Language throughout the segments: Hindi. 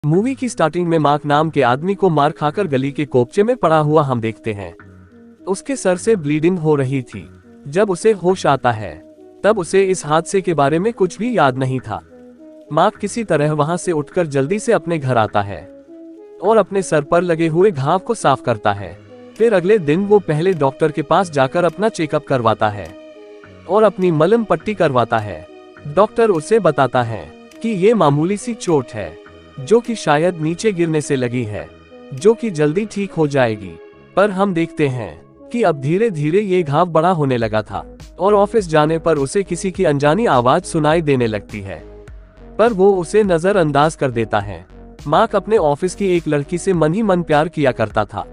मूवी की स्टार्टिंग में मार्क नाम के आदमी को मार खाकर गली के कोपचे में पड़ा हुआ हम देखते हैं। उसके सर से ब्लीडिंग हो रही थी। जब उसे होश आता है तब उसे इस हादसे के बारे में कुछ भी याद नहीं था। मार्क किसी तरह वहां से उठकर जल्दी से अपने घर आता है और अपने सर पर लगे हुए घाव को साफ करता है। फिर अगले दिन वो पहले डॉक्टर के पास जाकर अपना चेकअप करवाता है और अपनी मलहम पट्टी करवाता है। डॉक्टर उसे बताता है कि ये मामूली सी चोट है जो कि शायद नीचे गिरने से लगी है, जो कि जल्दी ठीक हो जाएगी। पर हम देखते हैं कि अब धीरे धीरे ये घाव बड़ा होने लगा था और ऑफिस जाने पर उसे किसी की अनजानी आवाज सुनाई देने लगती है, पर वो उसे नजरअंदाज कर देता है। मार्क अपने ऑफिस की एक लड़की से मन ही मन प्यार किया करता था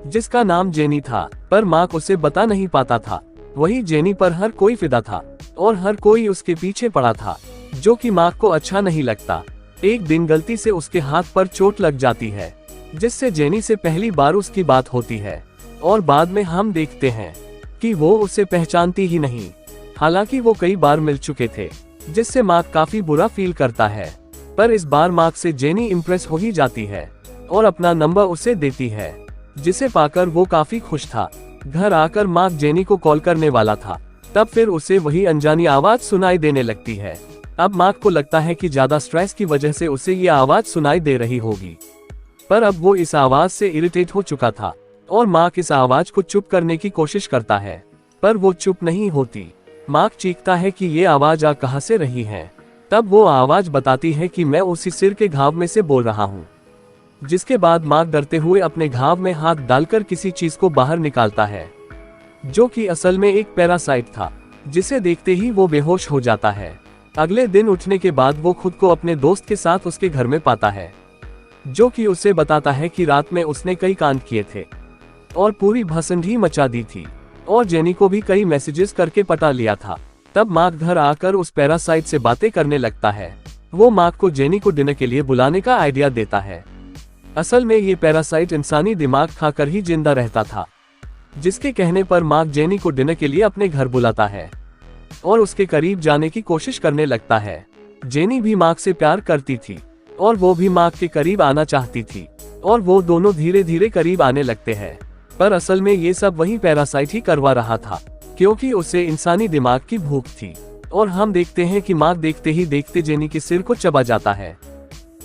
जिसका नाम जेनी था, पर मार्क उसे बता नहीं पाता था। वही जेनी पर हर कोई फिदा था और हर कोई उसके पीछे पड़ा था, जो कि मार्क को अच्छा नहीं लगता। एक दिन गलती से उसके हाथ पर चोट लग जाती है जिससे जेनी से पहली बार उसकी बात होती है और बाद में हम देखते हैं कि वो उसे पहचानती ही नहीं, हालांकि वो कई बार मिल चुके थे, जिससे मार्क काफी बुरा फील करता है। पर इस बार मार्क से जेनी इम्प्रेस हो ही जाती है और अपना नंबर उसे देती है, जिसे पाकर वो काफी खुश था। घर आकर मार्क जेनी को कॉल करने वाला था, तब फिर उसे वही अनजानी आवाज सुनाई देने लगती है। अब मार्क को लगता है कि ज्यादा स्ट्रेस की वजह से उसे ये आवाज सुनाई दे रही होगी, पर अब वो इस आवाज से इरिटेट हो चुका था और मार्क इस आवाज को चुप करने की कोशिश करता है, पर वो चुप नहीं होती। मार्क चीखता है कि ये आवाज आ कहां से रही है। तब वो आवाज बताती है कि मैं उसी सिर के घाव में से बोल रहा हूँ। जिसके बाद मार्क डरते हुए अपने घाव में हाथ डालकर किसी चीज को बाहर निकालता है, जो कि असल में एक पैरासाइट था, जिसे देखते ही वो बेहोश हो जाता है। अगले दिन उठने के बाद वो खुद को अपने दोस्त के साथ उसके घर में पाता है, जो कि उसे बताता है कि रात में उसने कई कांड किए थे और पूरी भसंडी मचा दी थी और जेनी को भी कई मैसेजेस करके पटा लिया था। तब मार्क घर आकर उस पैरासाइट से बातें करने लगता है। वो मार्क को जेनी को डिनर के लिए बुलाने का आइडिया देता है। असल में ये पैरासाइट इंसानी दिमाग खाकर ही जिंदा रहता था, जिसके कहने पर मार्क जेनी को डिनर के लिए अपने घर बुलाता है और उसके करीब जाने की कोशिश करने लगता है। जेनी भी मार्क से प्यार करती थी और वो भी मार्क के करीब आना चाहती थी और वो दोनों धीरे धीरे करीब आने लगते हैं। पर असल में ये सब वही पैरासाइट ही करवा रहा था, क्योंकि उसे इंसानी दिमाग की भूख थी। और हम देखते हैं कि मार्क देखते ही देखते जेनी के सिर को चबा जाता है।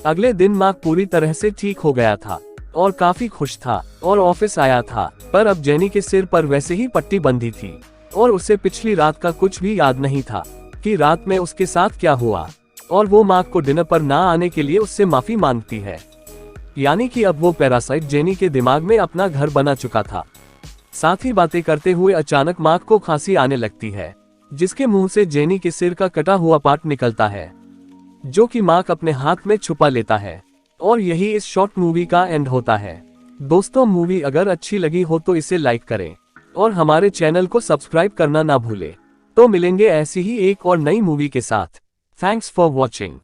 अगले दिन मार्क पूरी तरह से ठीक हो गया था और काफी खुश था और ऑफिस आया था, पर अब जेनी के सिर पर वैसे ही पट्टी बंधी थी और उसे पिछली रात का कुछ भी याद नहीं था कि रात में उसके साथ क्या हुआ। और वो मार्क को डिनर पर ना आने के लिए उससे माफी मांगती है। यानी कि अब वो पैरासाइट जेनी के दिमाग में अपना घर बना चुका था। साथ ही बातें करते हुए अचानक मार्क को खांसी आने लगती है, जिसके मुंह से जेनी के सिर का कटा हुआ पार्ट निकलता है, जो कि मार्क अपने हाथ में छुपा लेता है। और यही इस शॉर्ट मूवी का एंड होता है। दोस्तों, मूवी अगर अच्छी लगी हो तो इसे लाइक करें और हमारे चैनल को सब्सक्राइब करना ना भूलें। तो मिलेंगे ऐसी ही एक और नई मूवी के साथ। Thanks for watching.